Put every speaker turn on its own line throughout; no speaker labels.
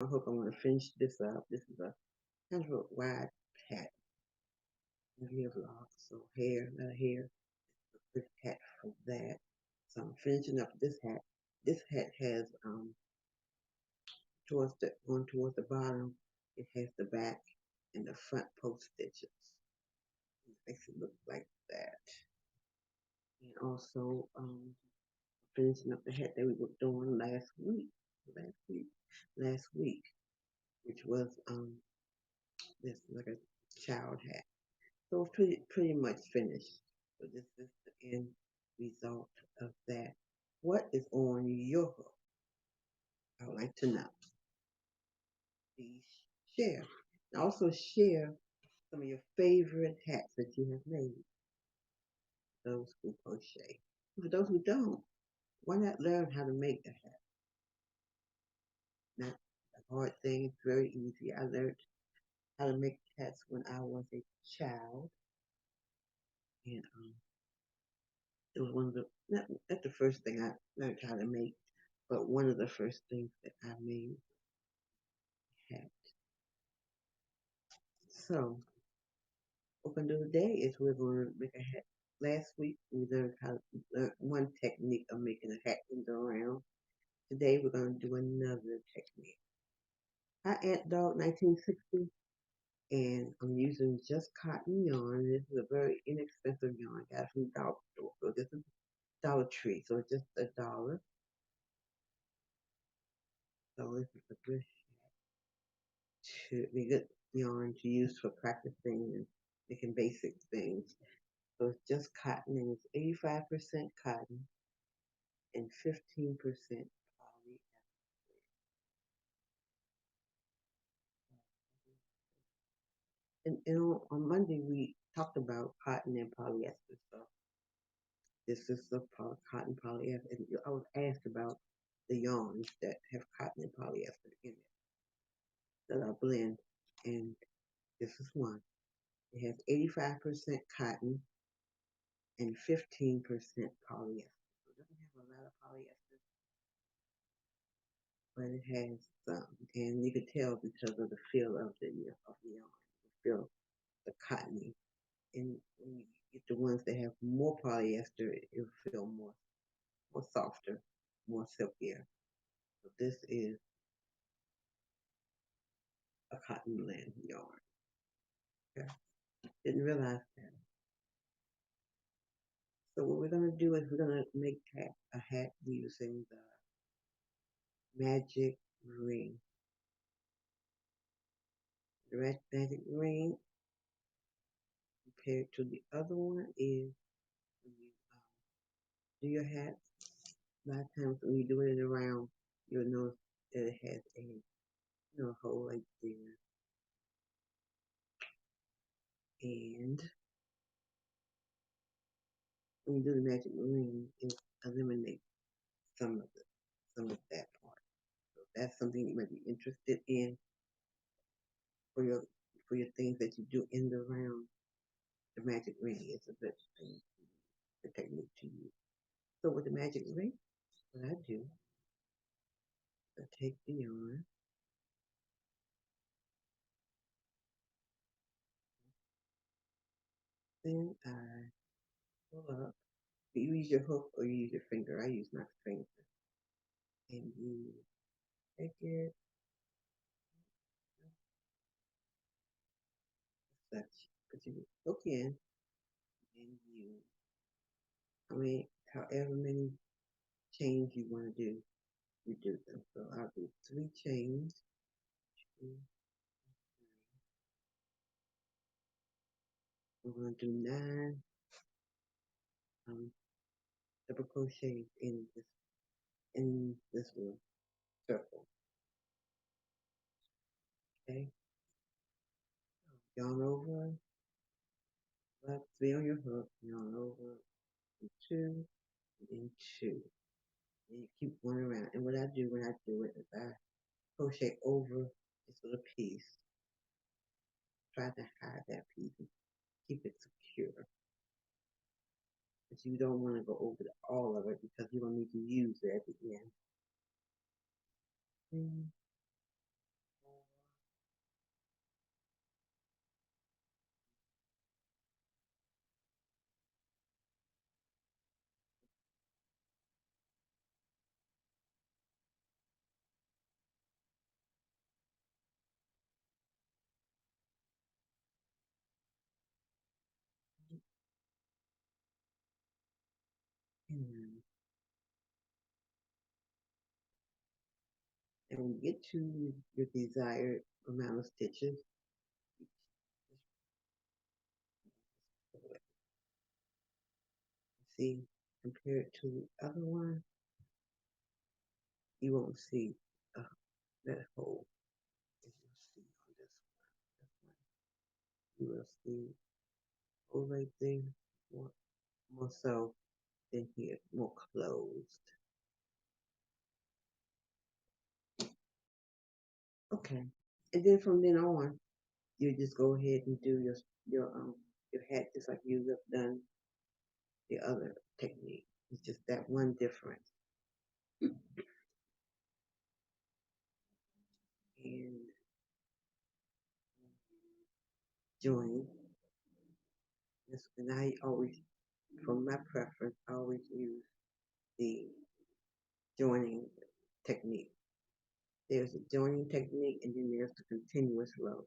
I hope I'm going to finish this up. This is a kind of a wide hat. You have lots of hair, not hair. A good hat for that. So I'm finishing up this hat. This hat has going towards the bottom. It has the back and the front post stitches. It makes it look like that. And also finishing up the hat that we were doing last week, last week, which was this like a child hat. So it's pretty much finished. So this is the end result of that. What is on your hook? I would like to know. Please share. And also share some of your favorite hats that you have made. Those who crochet. For those who don't, why not learn how to make a hat? Not a hard thing. It's very easy. I learned how to make hats when I was a child, and it was one of the not the first thing I learned how to make, but one of the first things that I made hat. So what we're gonna do today is we're gonna make a hat. Last week we learned how to learn one technique of making a hat in the round. Today we're gonna do another technique. Hi Ant Dog 1960, and I'm using just cotton yarn. This is a very inexpensive yarn. I got it from the dollar store. So this is Dollar Tree. So it's just $1. So this is a good to be good yarn to use for practicing and making basic things. So it's just cotton, and it's 85% cotton and 15% poly. And on Monday we talked about cotton and polyester. So this is the cotton polyester. And I was asked about the yarns that have cotton and polyester in it that I blend, and this is one. It has 85% cotton and 15% polyester. So it doesn't have a lot of polyester, but it has some. And you can tell because of the feel of the yarn. You feel the cottony. And when you get the ones that have more polyester, it'll feel more softer, more silkier. So this is a cotton blend yarn. Okay. Didn't realize that. So what we're gonna do is we're gonna make a hat using the magic ring. The magic ring compared to the other one is when you do your hat. A lot of times when you do it around, you'll notice that it has a hole right there, and when you do the magic ring, it eliminates some of that part. So that's something you might be interested in for your things that you do in the round. The magic ring is a good thing, the technique to use. So with the magic ring, what I do, I take the yarn, then I pull up. You use your hook or you use your finger. I use my finger. And you take it, such, put your hook in, and however many chains you want to do, you do them. So I'll do 3 chains. 2, we're going to do 9 double crochets in this one circle. Okay, yarn over, up 3 on your hook, yarn over, and 2, and 2. And you keep going around. And what I do when I do it is I crochet over this little piece. Try to hide that piece and keep it secure. But you don't want to go over all of it because you're going to need to use it at the end. And when you get to your desired amount of stitches, see, compared to the other one, you won't see uh, that hole. As you'll see on this one, you will see hole right there, more, more so than here, more closed. Okay, and then from then on, you just go ahead and do your hat just like you have done the other technique. It's just that one difference. And join this, and I always, for my preference, I always use the joining technique. There's a joining technique, and then there's the continuous row.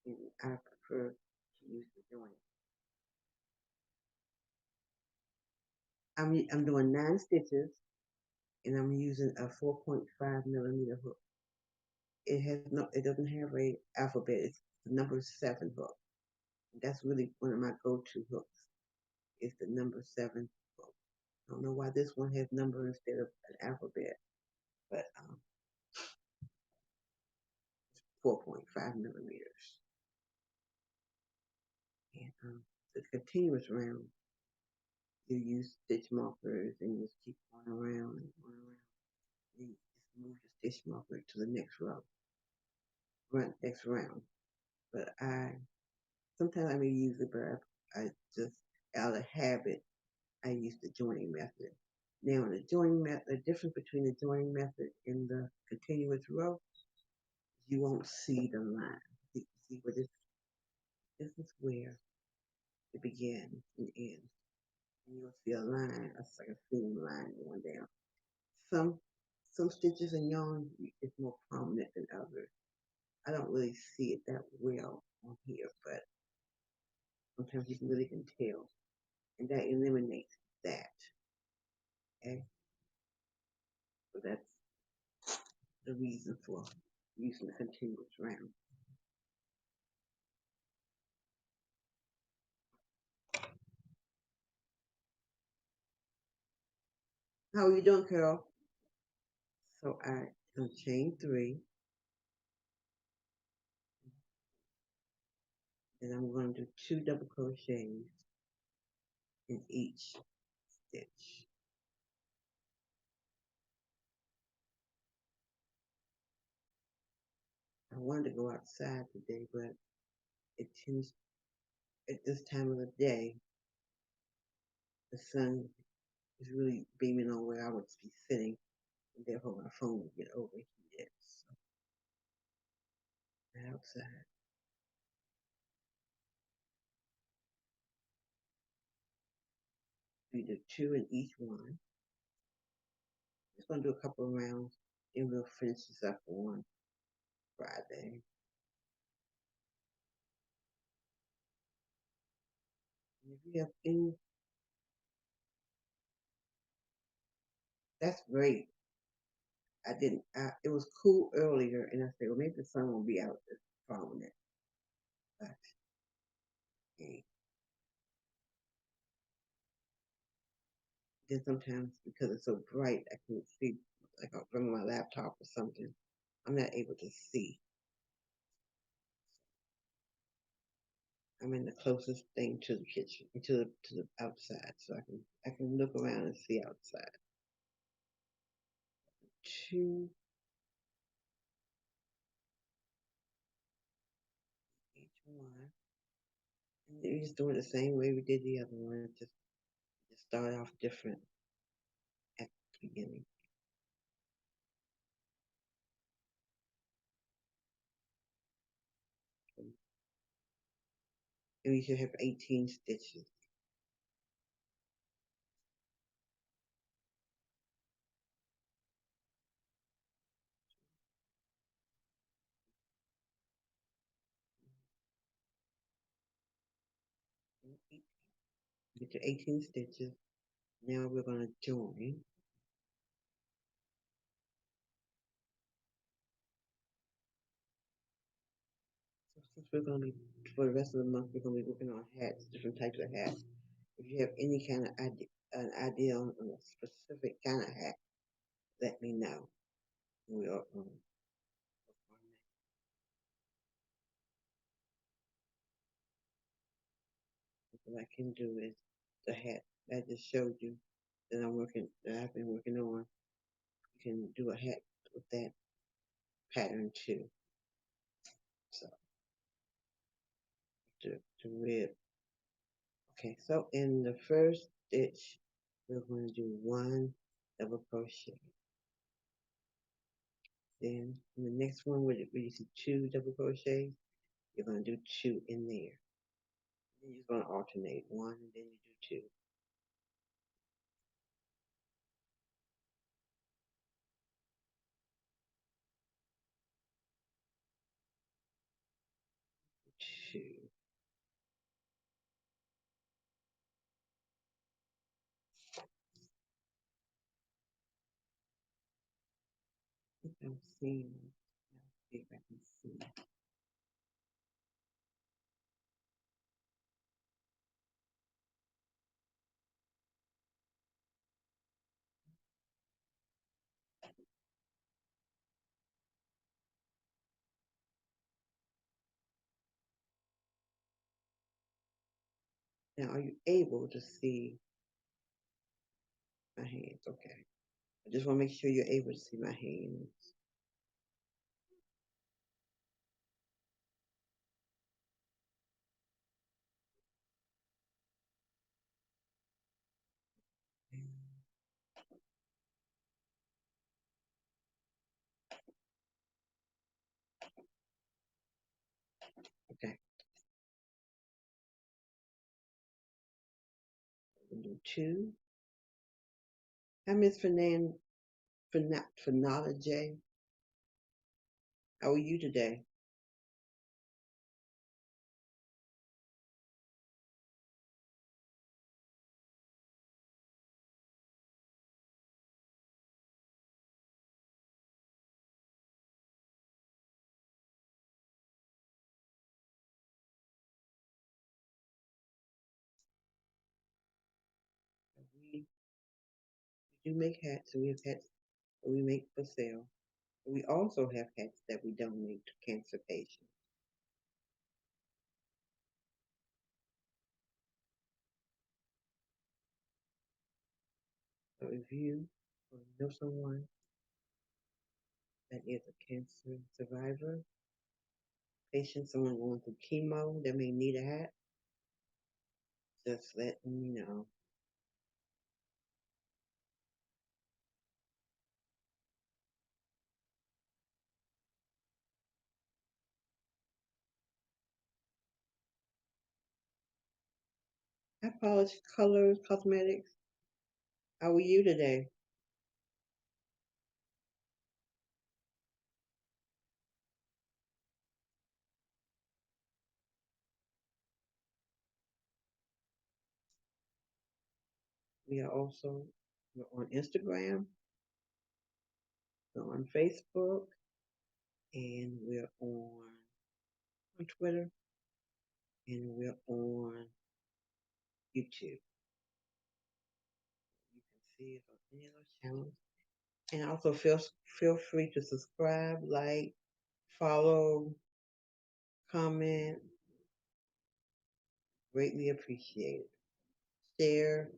And I prefer to use the joining. I'm doing 9 stitches, and I'm using a 4.5 millimeter hook. It doesn't have a alphabet. It's the number 7 hook. That's really one of my go-to hooks. It's the number 7 hook. I don't know why this one has number instead of an alphabet, but 4.5 millimeters. And the continuous round, you use stitch markers and you just keep going around and going around. And you just move your stitch marker to the next row, next round. But sometimes I may use it, but I just out of habit, I use the joining method. Now, the joining method, the difference between the joining method and the continuous row, you won't see the line. See where this is where it begins and ends. And you'll see a line, it's like a seam line going down. Some stitches in yarn is more prominent than others. I don't really see it that well on here, but sometimes you really can tell. And that eliminates that. Okay? So that's the reason for using the continuous round. How are you doing, Carol? So I am chain 3, and I'm going to do 2 double crochets in each stitch. I wanted to go outside today, but it tends at this time of the day, the sun is really beaming on where I would be sitting, and therefore my phone would get overheated. So outside. We do 2 in each one. Just gonna do a couple of rounds, and we'll finish this up on Friday. And if you have any, that's great. I didn't. It was cool earlier, and I said, well, maybe the sun won't be out this prominent. But okay. Then sometimes because it's so bright, I can't see. Like from my laptop or something, I'm not able to see. I'm in the closest thing to the kitchen, to the outside, so I can look around and see outside. 2 each one. And we just do it the same way we did the other one. Just start off different at the beginning. And we should have 18 stitches. Get your 18 stitches. Now we're going to join. So since we're going to be, for the rest of the month, we're going to be working on hats, different types of hats. If you have any kind of idea, an idea on a specific kind of hat, let me know. We'll work on that. What I can do is the hat that I just showed you that I've been working on. You can do a hat with that pattern too. So to rib. Okay, so in the first stitch, we're going to do one double crochet. Then in the next one, where you see two double crochets, you're going to do two in there. Then you're going to alternate one, and then you do two. Two. I think I'm seeing. Let's see if I can see. Now, are you able to see my hands? Okay. I just want to make sure you're able to see my hands. Okay. We'll do two. Hi, Miss Fernanda J. How are you today? We do make hats, and we have hats that we make for sale. We also have hats that we donate to cancer patients. So if you know someone that is a cancer survivor, patient, someone going through chemo that may need a hat, just let me know. Hi, Polish Colors Cosmetics. How are you today? We are also we're on Instagram, we're on Facebook, and we're on Twitter, and we're on YouTube. You can see us on any of those channels. And also feel free to subscribe, like, follow, comment, greatly appreciated. Share,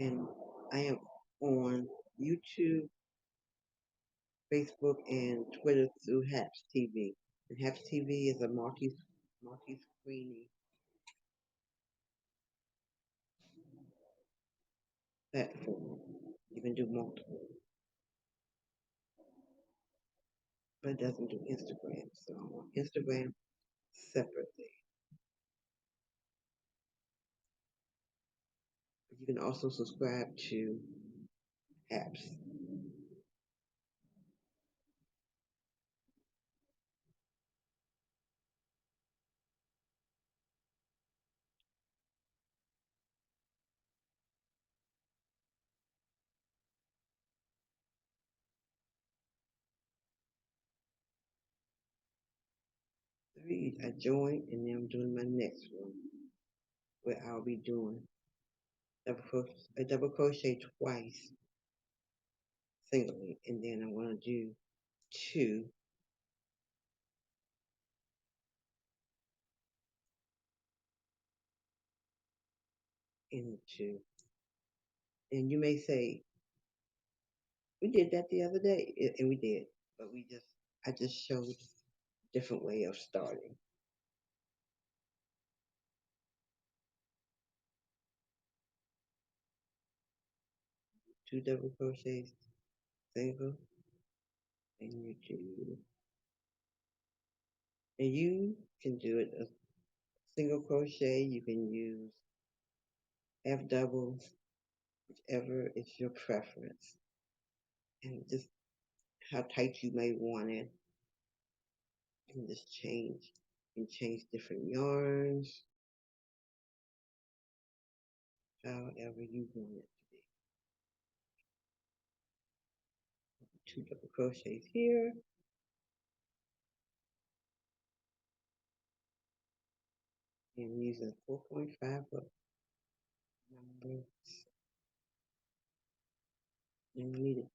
and I am on YouTube, Facebook, and Twitter through Haps TV. And Haps TV is a multi-screening platform. You can do multiple, but it doesn't do Instagram. So I'm on Instagram separately. You can also subscribe to apps. Three, I joined, and then I'm doing my next one where I'll be doing a double crochet twice singly, and then I'm going to do two into. And you may say, we did that the other day, and we did, but I just showed a different way of starting. Two double crochets single, and you do, and you can do it a single crochet. You can use half double, whichever is your preference, and just how tight you may want it. You can just change. You can change different yarns, however you want it to be. Two double crochets here. And using 4.5 hook numbers. And we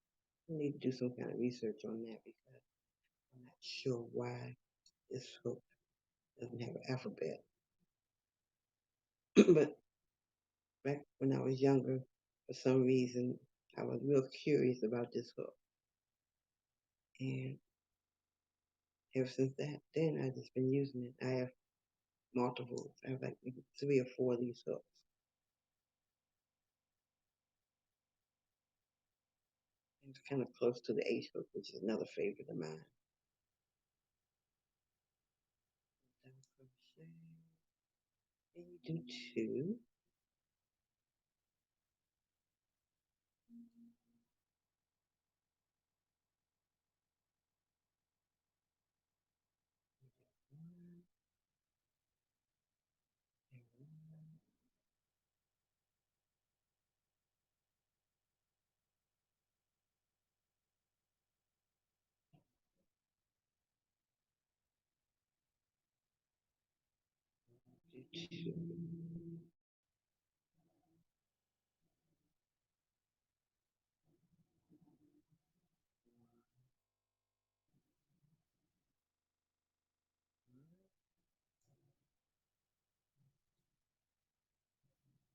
need to do some kind of research on that because I'm not sure why this hook doesn't have an alphabet. But back when I was younger, for some reason, I was real curious about this hook. And ever since then I've just been using it. I have multiple. I have like maybe 3 or 4 of these hooks. It's kind of close to the H hook, which is another favorite of mine. Double crochet. And you do two. One, and one, do two.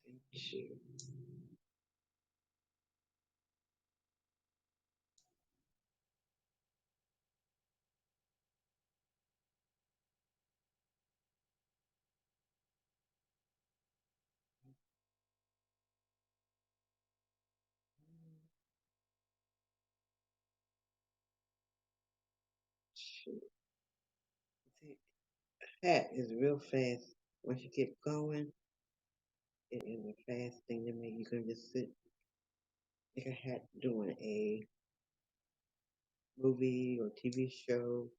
And two. Two. See, hat is real fast. Once you get going, it is a fast thing to make. You can just sit like a hat doing a movie or TV show.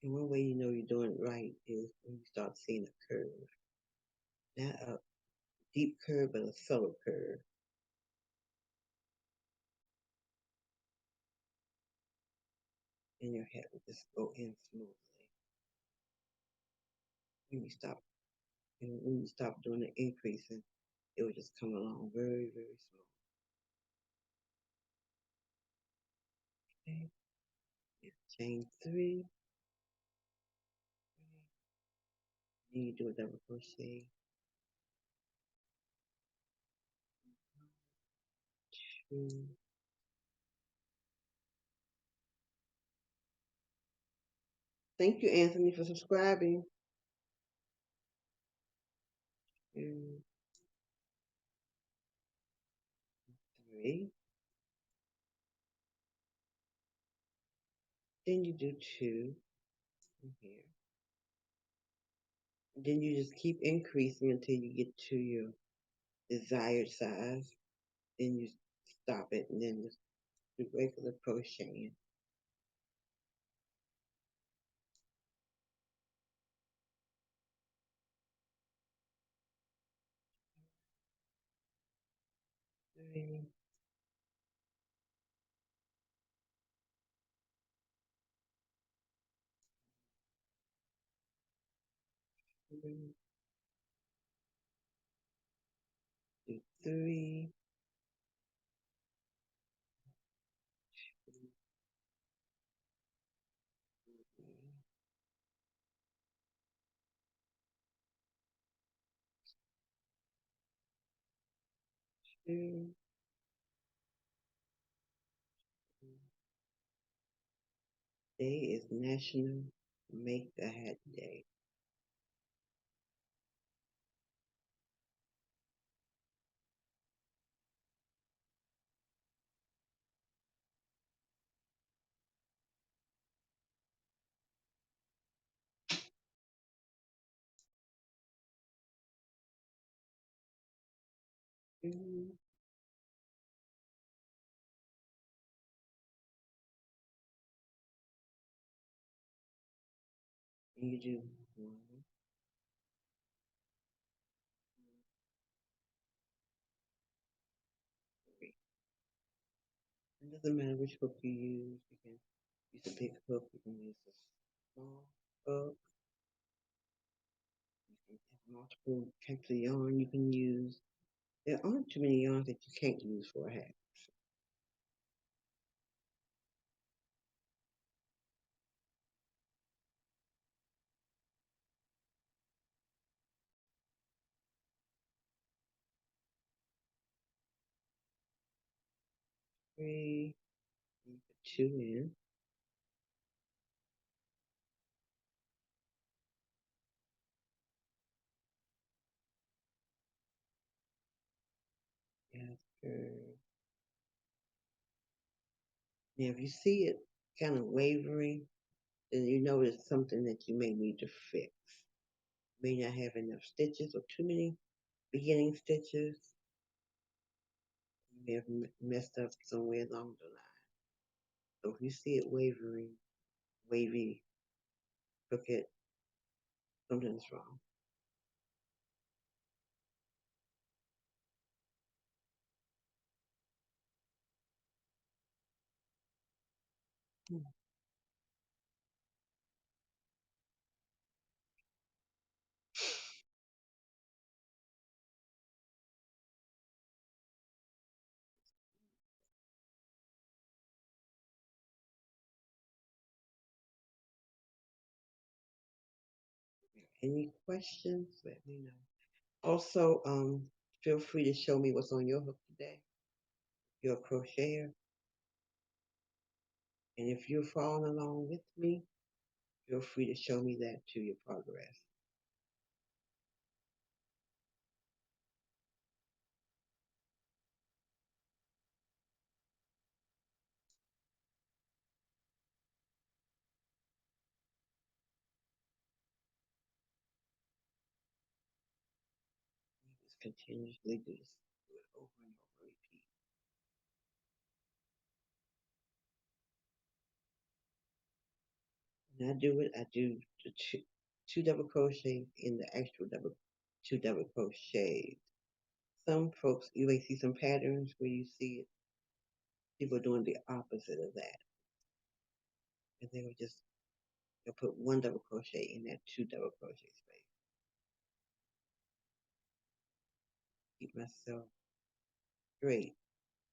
And one way you know you're doing it right is when you start seeing a curve. Not a deep curve, but a subtle curve. And your hat will just go in smoothly. When you stop, and when you stop doing the increasing, it will just come along very, very slow. Okay. Chain three. Then you do a double crochet. Two. Thank you, Anthony, for subscribing. Two, three. Then you do two in here. Then you just keep increasing until you get to your desired size. Then you stop it and then just do regular crocheting. Three, 3, 2. Today is National Make a Hat Day. And you do 1, 3. It doesn't matter which hook you use. You can use a big hook. You can use a small hook. You can have multiple types of yarn you can use. There aren't too many yarns that you can't use for a hat. 3, and put 2 in. After, now if you see it kind of wavering, then you know it's something that you may need to fix. You may not have enough stitches or too many beginning stitches. You may have messed up somewhere along the line. So if you see it wavering, wavy, crooked, something's wrong. Any questions? Let me know. Also, feel free to show me what's on your hook today. You're a crocheter. And if you're following along with me, feel free to show me that to your progress. Just continuously do this, do it over and over, repeat. When I do it, I do the two double crochets in the actual two double crochets. Some folks, you may see some patterns where you see it, people doing the opposite of that. And they will just, they'll put one double crochet in that two double crochet space. Keep myself straight.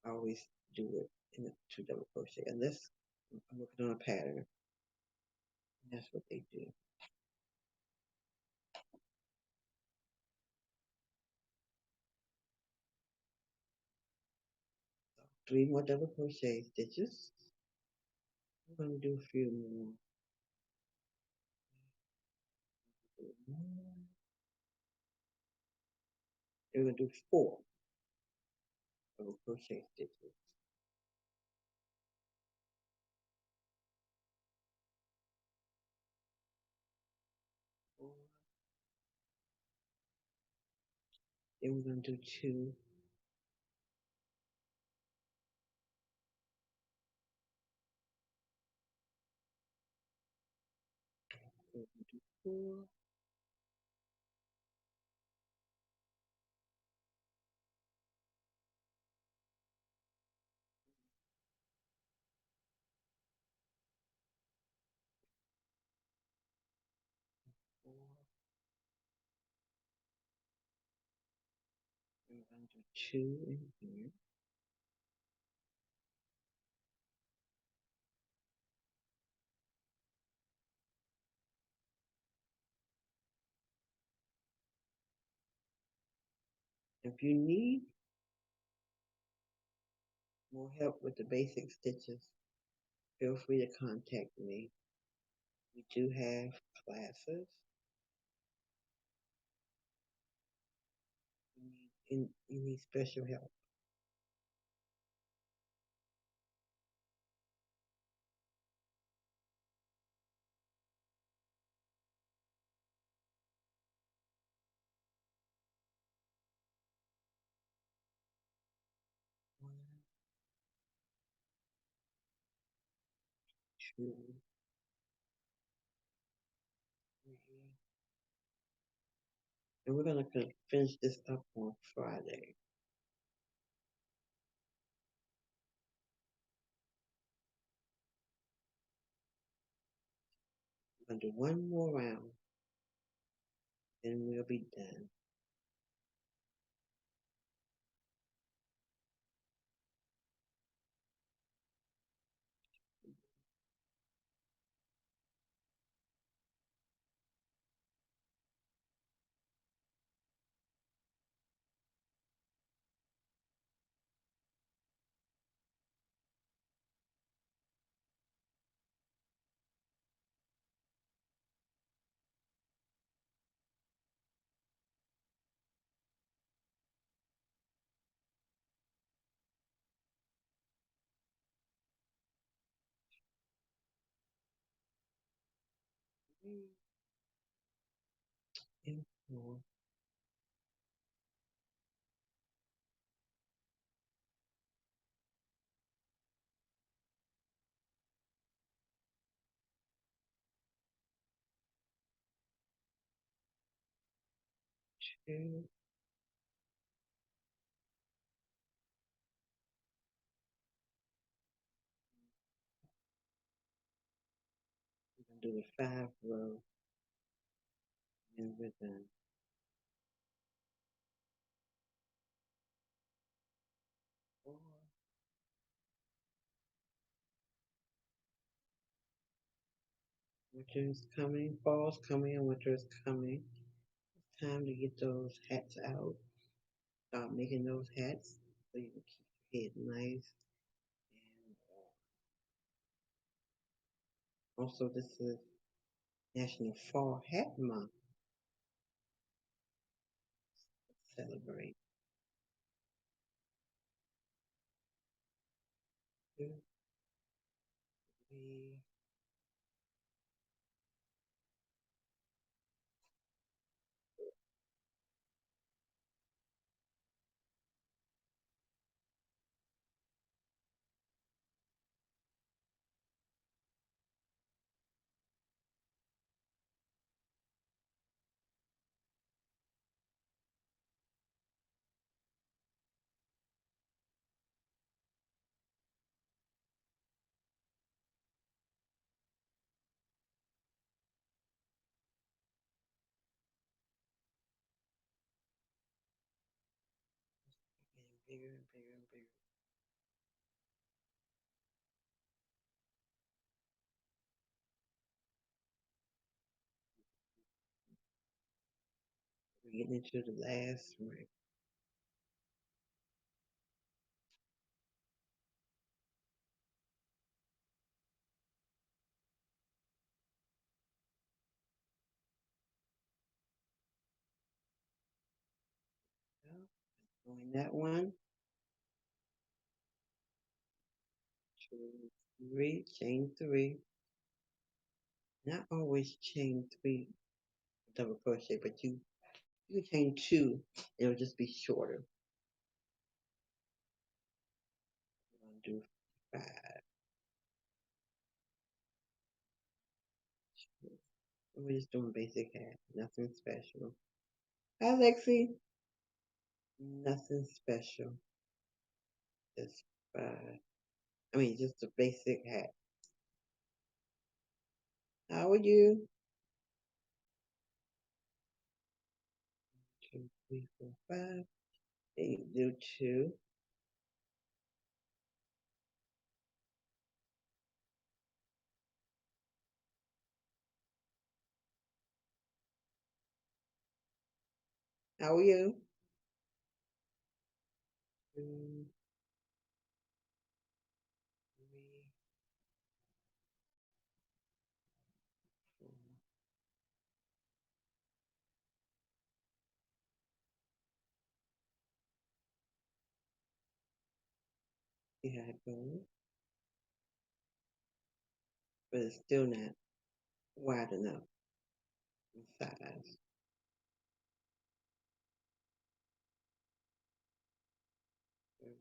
I always do it in the two double crochet unless I'm working on a pattern. And that's what they do. So 3 more double crochet stitches. I'm going to do a few more. We're going to do 4 double crochet stitches. Then we're going to do two. We're going to do four. Four. And we're going to do two in here. If you need more help with the basic stitches, feel free to contact me. We do have classes. You need special help. One, two, three. And we're going to finish this up on Friday. I'm going to do one more round, and we'll be done. And four. Two. We're going to do the 5 row, and we're done. Four. Winter is coming, fall's coming, and winter is coming. It's time to get those hats out. Start making those hats so you can keep your head nice. And also, this is National Fall Hat Month. Let's celebrate. Two, three, getting bigger and bigger and bigger. We're getting into the last ring. Doing that one, two, three, chain three. Not always chain three double crochet, but you You can chain two, it'll just be shorter. I'm gonna do 5. We're just doing basic hat, nothing special. Hi, Lexi. Nothing special. Just 5. I mean, just a basic hat. How are you? 2, 3, 4, 5. Then you do 2. How are you? 2, 3, 4. See how it goes. But it's still not wide enough in size.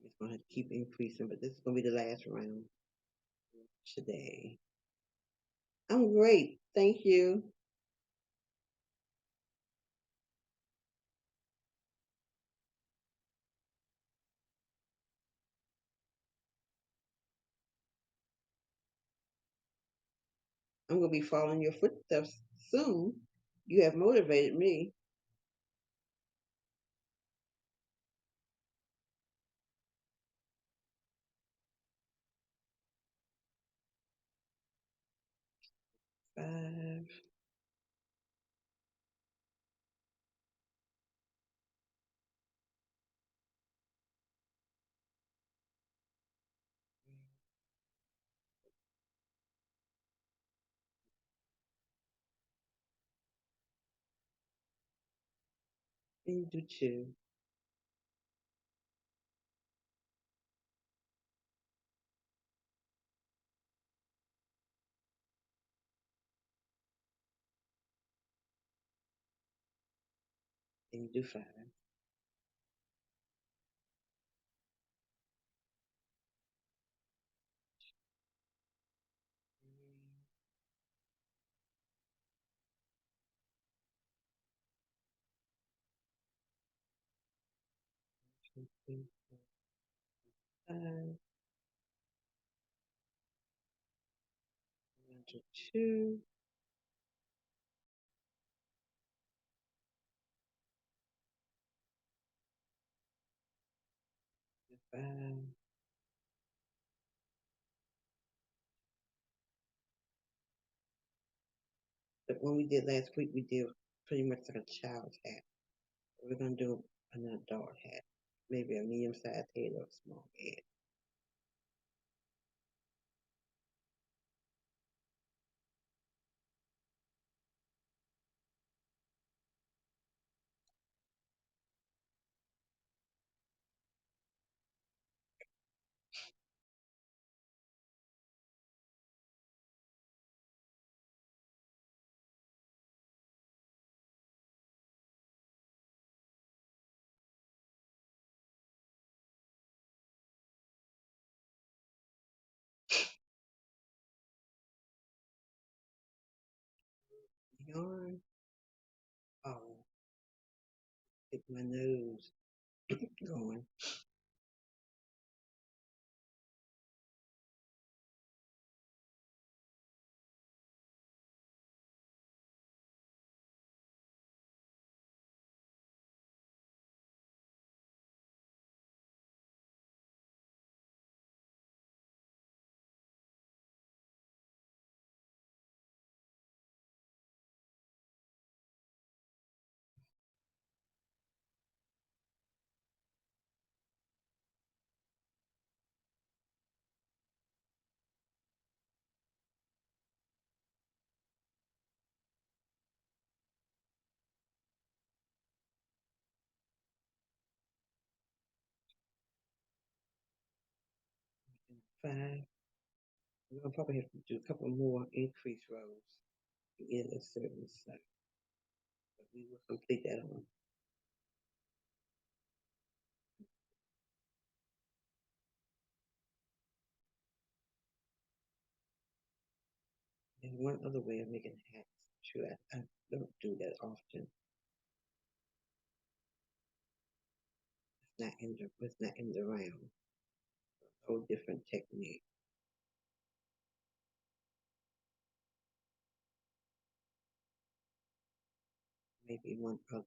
It's going to keep increasing, but this is going to be the last round today. I'm great. Thank you. I'm going to be following your footsteps soon. You have motivated me. Five. And do 2. And do 5. 2, 3, 4, 5. Do 2. 5. But when we did last week, we did pretty much like a child's hat. We're going to do an adult hat. Maybe a medium-sized head or a small head. Yarn. Oh, get my nose going. And 5. We're gonna probably have to do a couple more increase rows to get a certain size. But we will complete that on There's one other way of making hats. Sure, I don't do that often. It's not in the round. A whole different technique. Maybe one other.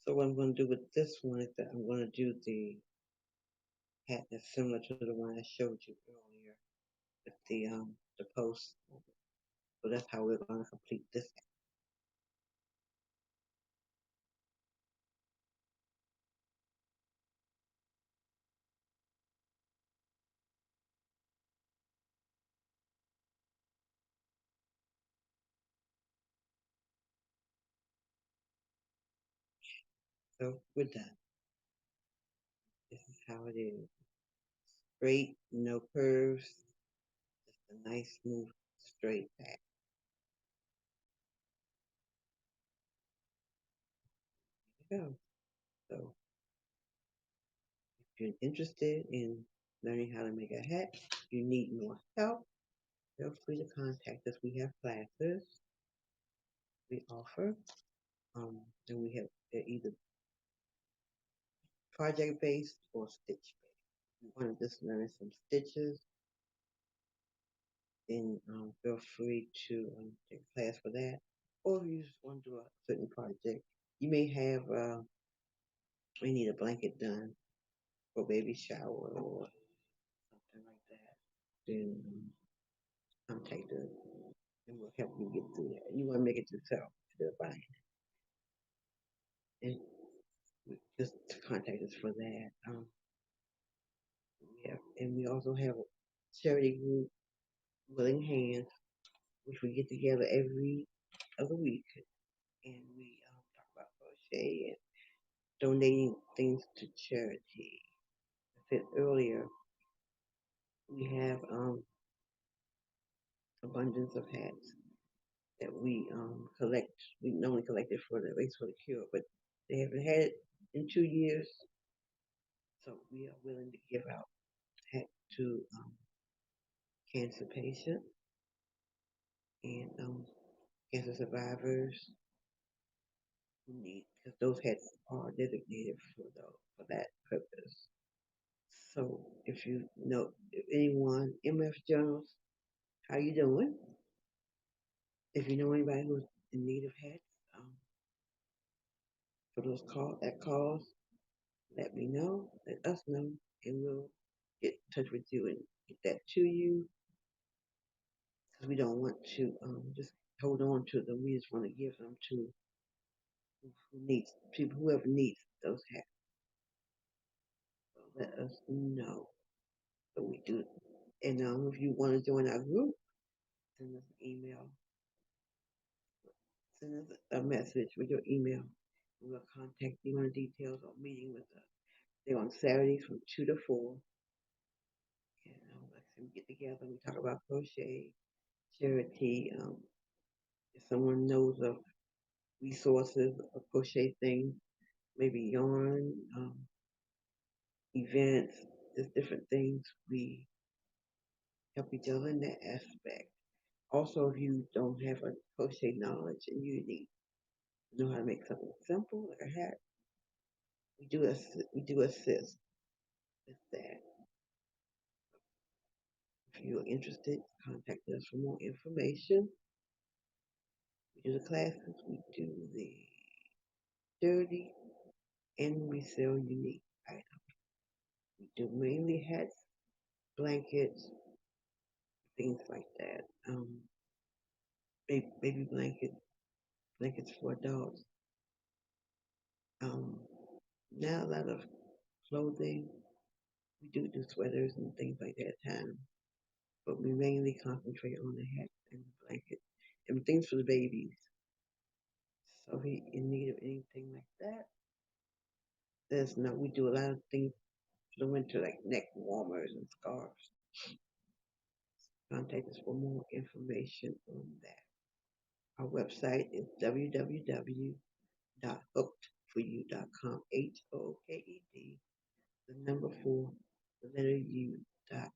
So what I'm going to do with this one is that I'm going to do hat that's similar to the one I showed you earlier with the post. So that's how we're going to complete this hat. So we're done. This is how it is. Straight, no curves, just a nice, smooth, straight back. There you go. So if you're interested in learning how to make a hat, you need more help, feel free to contact us. We have classes we offer. And we have they're either project based or stitch based. If you want to just learn some stitches, then feel free to take a class for that. Or if you just want to do a certain project, you may have you need a blanket done for baby shower or something like that. Then contact us and we'll help you get through that. You want to make it yourself instead of buying it. And just contact us for that. And we also have a charity group, Willing Hands, which we get together every other week, and we talk about crochet and donating things to charity. I said earlier, we have abundance of hats that we collect. We normally collect it for the Race for the Cure, but they haven't had it in 2 years, so we are willing to give out hats to cancer patients and cancer survivors who need, because those hats are designated for that purpose. So if you know if anyone, MF Journals, how you doing? If you know anybody who's in need of hats um, for those calls, let me know, let us know, and we'll get in touch with you and get that to you. Because we don't want to just hold on to them. We just want to give them to who needs people, whoever needs those hats. So let us know. So we do. And if you want to join our group, send us an email. Send us a message with your email. And we'll contact you on details on meeting with us. They're on Saturdays from 2 to 4. And we get together, we talk about crochet, charity. If someone knows of resources of crochet things, maybe yarn, events, just different things, we help each other in that aspect. Also, if you don't have a crochet knowledge and you need to know how to make something simple like a hat, we do assist with that. If you're interested, contact us for more information. We do the classes, we do the dirty, and we sell unique items. We do mainly hats, blankets, things like that. Baby blankets for adults. Um, Now a lot of clothing. We do sweaters and things like that at times, but we mainly concentrate on the hats and the blankets and things for the babies. So if you in need of anything like that, there's no. We do a lot of things for the winter, like neck warmers and scarves. Contact us for more information on that. Our website is www.hookedbyhook.com. hookforU.com. HOOKED, the number 4, the letter U.com.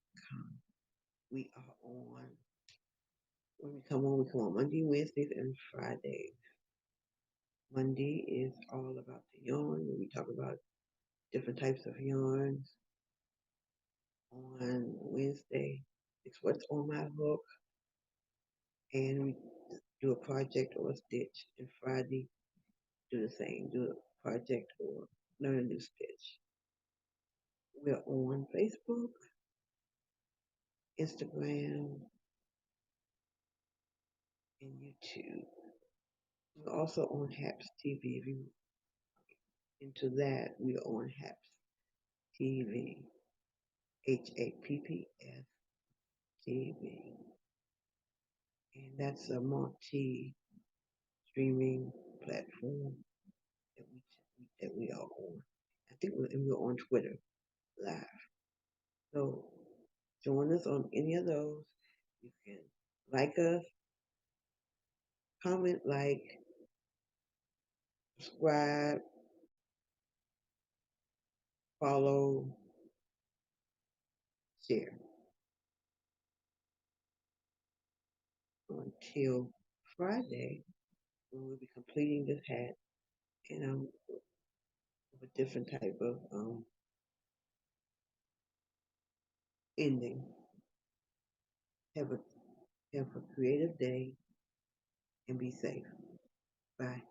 We are on, when we come on Monday, Wednesdays, and Fridays. Monday is all about the yarn, where we talk about different types of yarns. On Wednesday, it's what's on my hook, and we do a project or a stitch. And Friday, do the same, do a project or learn a new stitch. We're on Facebook, Instagram, and YouTube. We're also on HAPS TV. If you into that, we're on HAPS TV, HAPPS TV, and that's a multi streaming platform that we are on. I think we're on Twitter live. So join us on any of those. You can like us, comment, subscribe, follow, share. Until Friday, when we'll be completing this hat and with a different type of ending. Have a creative day and be safe. Bye.